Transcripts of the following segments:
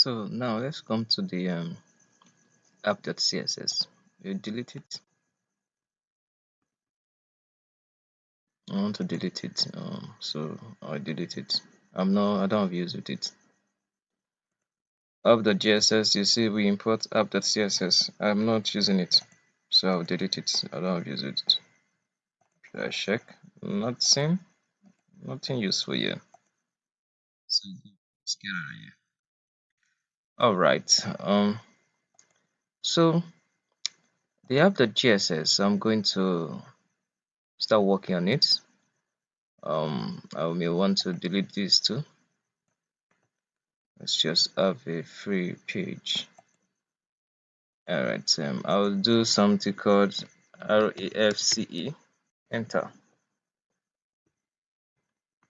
So now let's come to the app.css. You delete it. I want to delete it. So I delete it. I don't have use with it. App.css, you see we import app.css. I'm not using it. So I'll delete it. I don't have use with it. Should I check? Nothing useful here. So let's get out of here. Alright. So the app.css, I'm going to start working on it. I may want to delete this too. Let's just have a free page. Alright, I'll do something called RAFCE. Enter.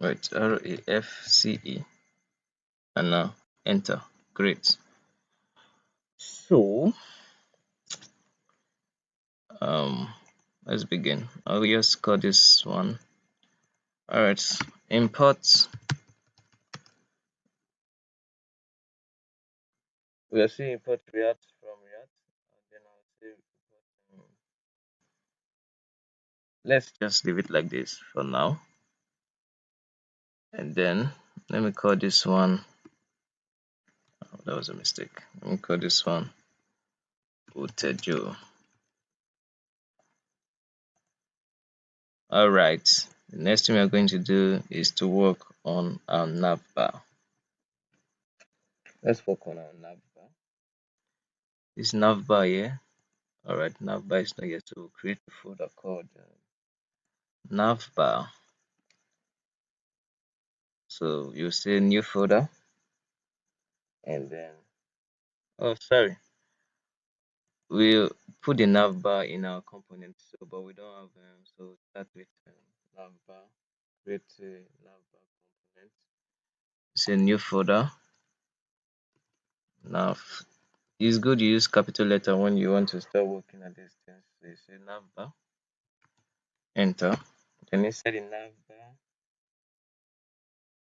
Right, RAFCE. And now enter. Great. So let's begin. I'll just call this one. Alright, import. We'll see import React from React, and then I'll say import, let's just leave it like this for now. And then let me call this one. Oh, that was a mistake. Let me call this one Utejo. Alright, the next thing we're going to do is to work on our navbar. Let's work on our navbar. This navbar here. Alright, navbar is not yet, so we'll create a folder called navbar. So you say new folder, and then sorry, we'll put the navbar in our component. So, but we don't have so start with navbar. Create a navbar component. Say new folder. Now it's good you use capital letter when you want to start working at this thing. So you say navbar, enter. Then inside the navbar,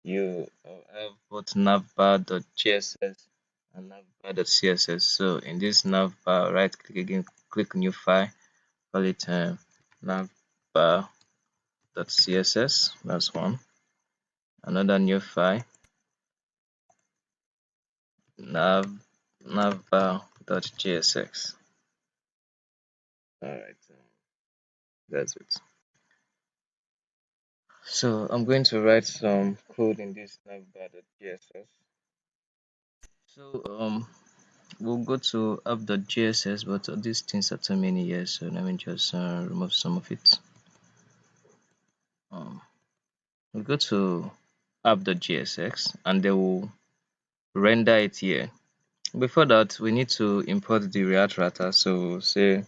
you have both navbar.css and navbar.css. So in this navbar, right click again, click new file, call it navbar.css. That's one. Another new file, navbar.jsx. Alright, that's it. So I'm going to write some code in this navbar.css. So we'll go to app.jss, but these things are too many here, so let me just remove some of it. We'll go to app.jsx and they will render it here. Before that, we need to import the React router. So we'll say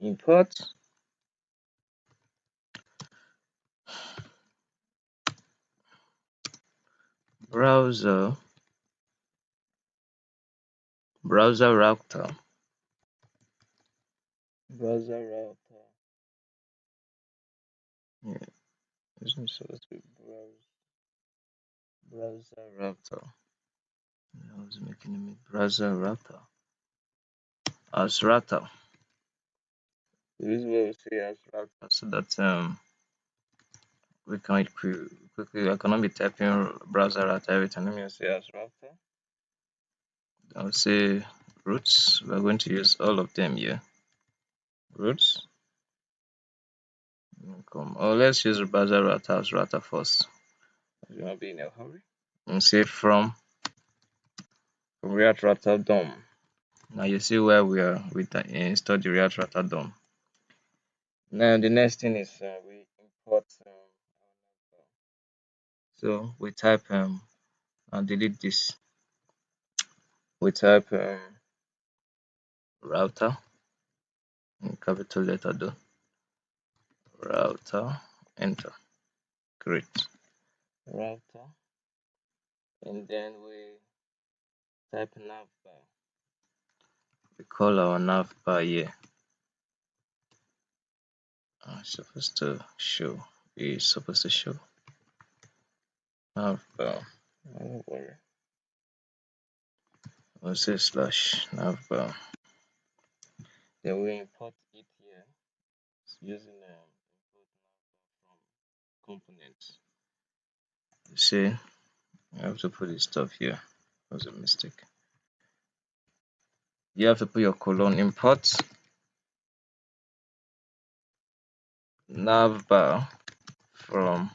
import browser router. Yeah, isn't supposed to be browser router. I was making a browser router as router. This is what we say as router, so that we can quickly. I cannot be typing browser router every time. Let me say as router. I'll say roots. We're going to use all of them here. Roots. Oh, let's use browser router as router first. You want to be in a hurry. And say from React router DOM. Now you see where we are with install the React router DOM. Now the next thing is we import. So we type and delete this. We type router in capital letter though. Router, enter. Great. Router, and then we type navbar. We call our navbar here. Supposed to show. It's supposed to show navbar. Don't worry. we'll say slash navbar. Then we import it here using import navbar from components. You see, I have to put this stuff here. That was a mistake. You have to put your colon import navbar from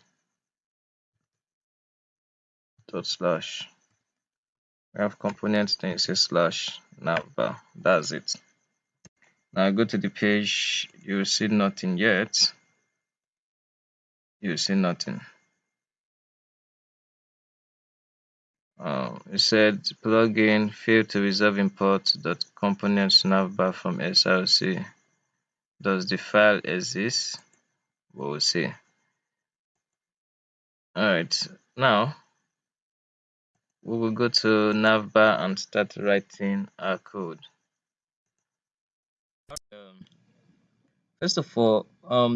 dot slash. We have components, then you say slash navbar. That's it. Now go to the page, you will see nothing yet. You will see nothing. It said plugin failed to resolve import dot components navbar from src. Does the file exist? We'll see. Alright, now we will go to navbar and start writing our code. First of all,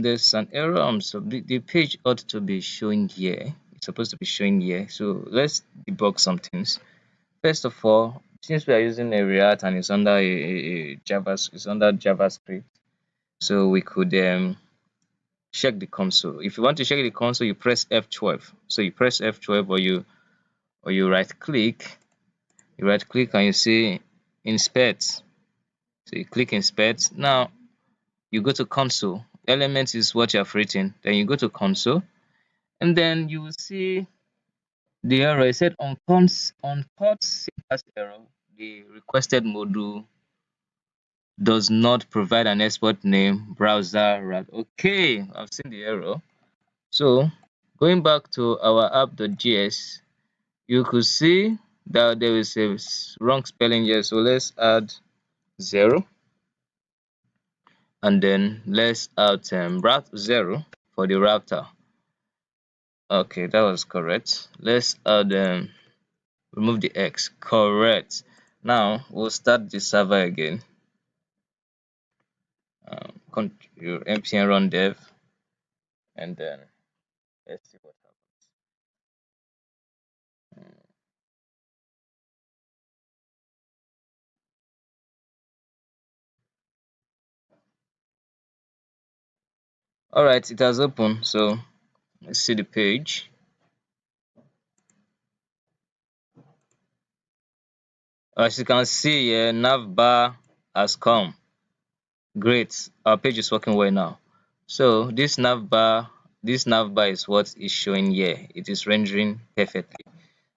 there's an error. So the page ought to be showing here. It's supposed to be showing here. So let's debug some things. First of all, since we are using a React and it's under it's under JavaScript, so we could check the console. If you want to check the console, you press F12. So you press F12 or you right click. You right click and you see inspect. So you click inspect. Now you go to console. Elements is what you have written. Then you go to console, and then you will see the error. It said on port syntax error, the requested module does not provide an export name browser. Okay, I've seen the error. So going back to our app.js, you could see that there is a wrong spelling here. So let's add 0, and then let's add route 0 for the router. Okay, that was correct. Let's add remove the X. Correct. Now we'll start the server again. Your npm run dev, and then let's see what happens. All right, it has opened. So let's see the page. As you can see here, navbar has come. Great, our page is working well now. So this navbar is what is showing here. It is rendering perfectly.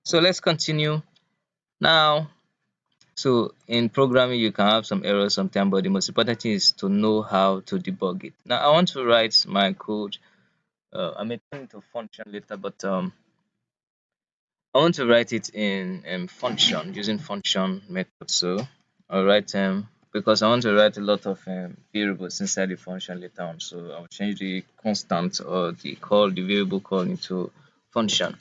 So let's continue now. So in programming, you can have some errors sometimes, but the most important thing is to know how to debug it. Now I want to write my code. I may turn it to function later, but I want to write it in function, using function method. So I'll write because I want to write a lot of variables inside the function later on. So I'll change the constant or the variable call into function.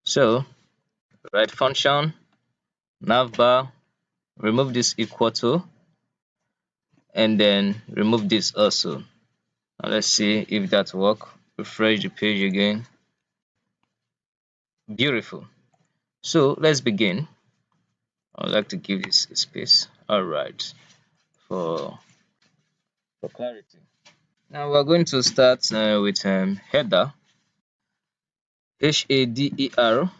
So write function navbar, remove this equal to, and then remove this also. Now let's see if that works. Refresh the page again. Beautiful. So let's begin. I'd like to give this a space. All right, for clarity. Now we're going to start with header, header,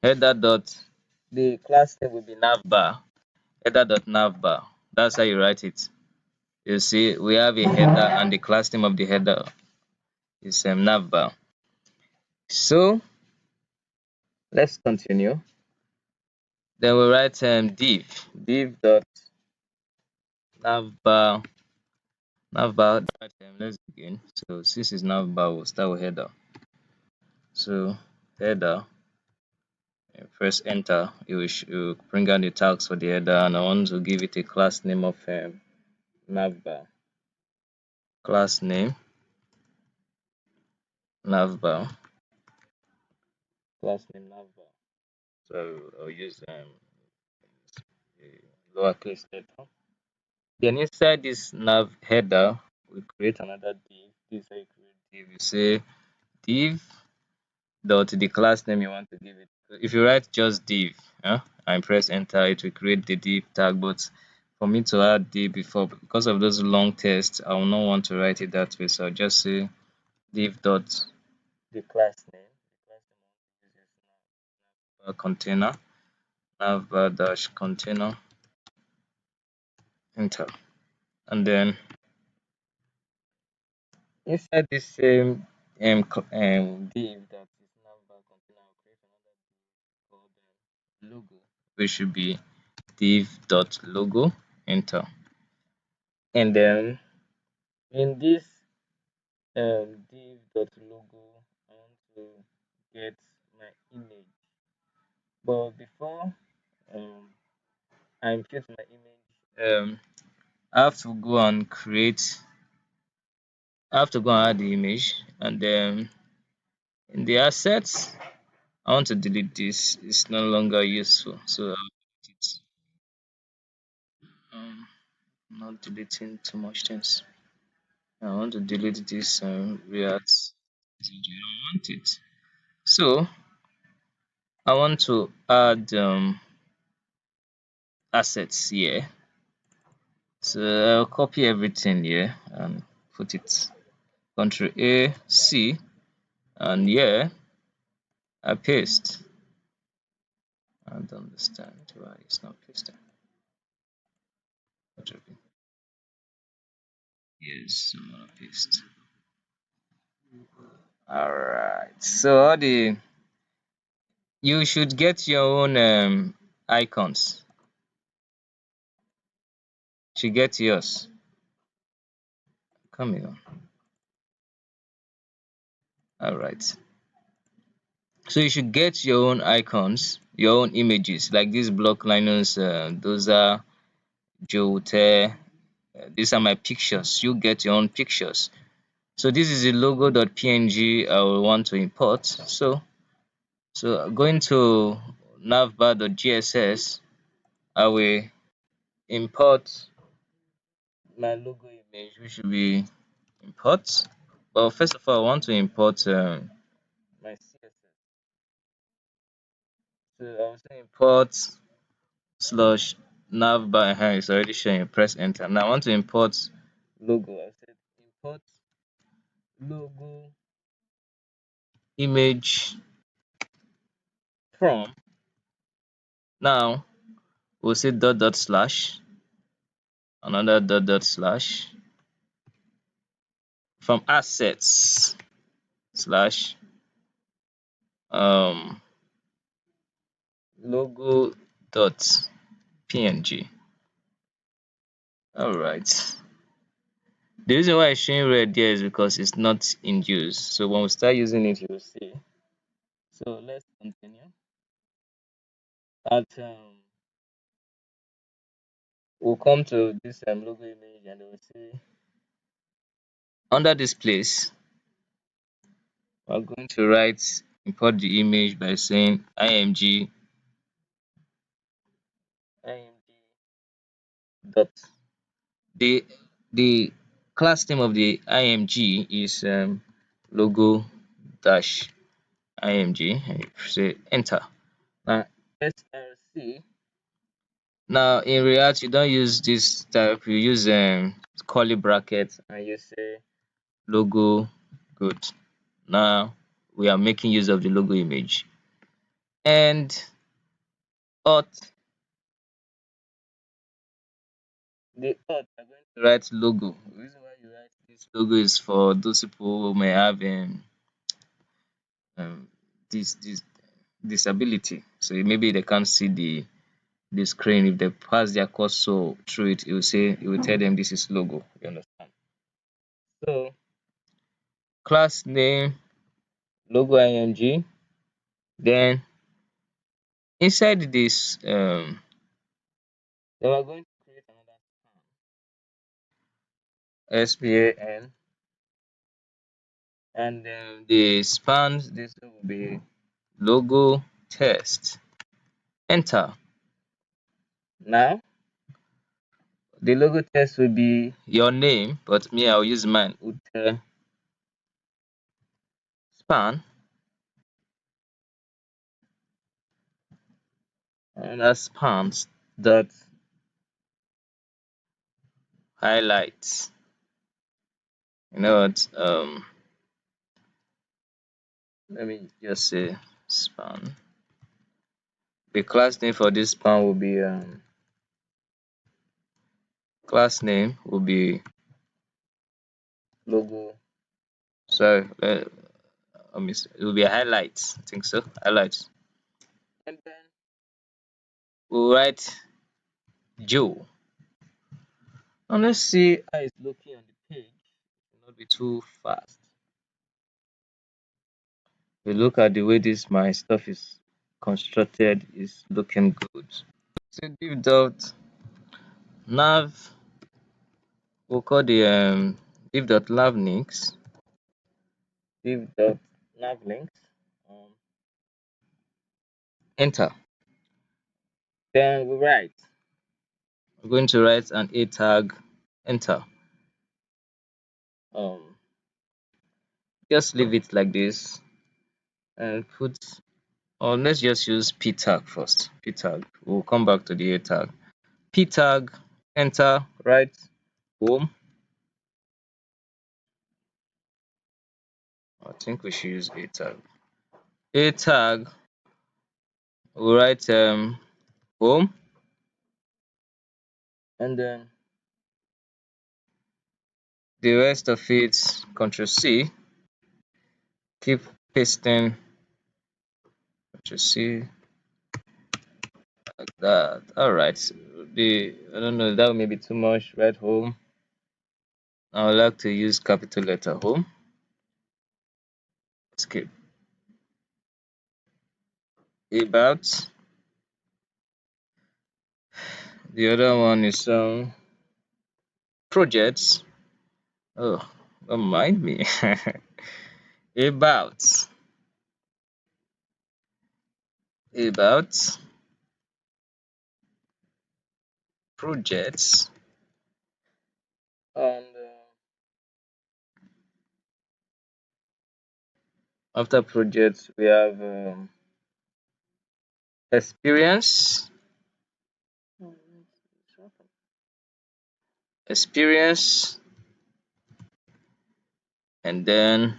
header dot. The class name will be navbar, header dot navbar. That's how you write it. You see, we have a header, and the class name of the header is navbar. So let's continue. Then we write div dot navbar. Right, let's begin. So this is navbar. We'll start with header. So header, press enter. You will bring out the tags for the header, and I want to give it a class name of navbar. Class name navbar. Class name navbar. So I'll use lowercase letter. Then inside this nav header, we create another div. This is how you create div. You say div dot the class name you want to give it If you write just div, and press enter, it will create the div tag. But for me to add div before, because of those long tests, I will not want to write it that way. So I'll just say div dot the class name. The class name is container, navbar dash container, enter. And then inside this same div that is navbar container, I'll create another div called logo, which should be div dot logo, enter. And then in this div dot logo, I want to get my image. But before um, I impute my image, I have to go and create. I have to go and add the image, and then in the assets, I want to delete this. It's no longer useful, so I'll delete it. Not deleting too much things. I want to delete this React. I don't want it. So I want to add assets here. So I'll copy everything here and put it Ctrl A C, and here I paste. I don't understand why it's not pasting. Ctrl V. Yes, I'm gonna paste. Alright. So all the you should get your own icons. Should get yours. Come here. Alright. So you should get your own icons, your own images, like these block liners. Those are Jote. These are my pictures. You get your own pictures. So this is the logo.png I will want to import. So going to navbar.gss, I will import my logo image, which should be import. But first of all, I want to import my CSS. So I will say import slash navbar. It's already showing. Press enter. Now I want to import logo. I said import logo image from. Now we'll say dot dot slash, another dot dot slash, from assets slash um logo dot png. All right. The reason why it's showing red there is because it's not in use. So when we start using it, you will see. So let's continue. At we'll come to this logo image, and we'll see under this place. We're going to write import the image by saying img dot. The class name of the img is logo dash img, and you say enter. Now src. Now in React you don't use this type, you use curly bracket and you say logo good. Now we are making use of the logo image. And auth, the auth are going to write logo. The reason why you write this logo is for those people who may have um, this disability. So maybe they can't see the screen. If they pass their cursor through it, it will tell them this is logo. You understand? So class name logo img. Then inside this then we're going to create another span, and the spans, this will be logo test. Enter. Now the logo test will be your name, but me I'll use mine. Ute span. and as spans that highlights. You know what? Let me just say span. The class name for this span will be class name will be logo. Sorry, it will be highlights. I think so. Highlights. And then we'll write Joe. And let's see how it's looking on the page. It will not be too fast. We look at the way this my stuff is constructed is looking good. So div dot nav, we'll call the div dot nav links, div dot nav links, enter. Then we write. We're going to write an a tag, enter. Um, just leave it like this and put, or let's just use p tag first. P tag. We'll come back to the a tag. P tag, enter, write home. I think we should use a tag. A tag, we'll write home, and then the rest of it, Control C, keep pasting, Control C, like that. All right. The I don't know, that may be too much. Write home. I would like to use capital letter home. Skip. About. The other one is projects. Oh, don't mind me. About. About projects. And after projects, we have experience. Experience, and then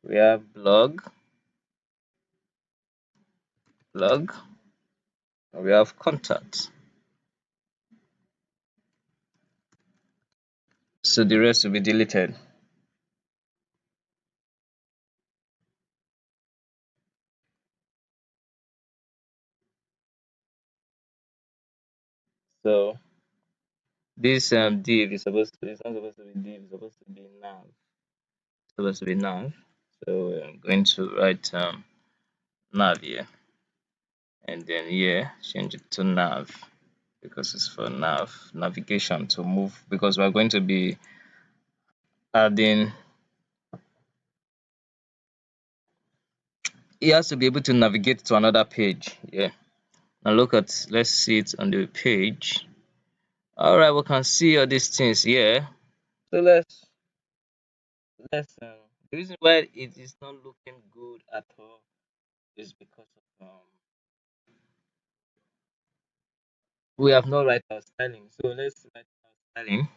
we have blog, and we have contact. So the rest will be deleted. So this div is supposed to, it's not supposed to be div, it's supposed to be nav. It's supposed to be nav. So I'm going to write nav here, and then here change it to nav because it's for navigation to move, because we're going to be adding, he has to be able to navigate to another page. Yeah. Now look at, let's see it on the page. All right, we can see all these things here. So let's the reason why it is not looking good at all is because of we have not write our styling. So let's write our styling.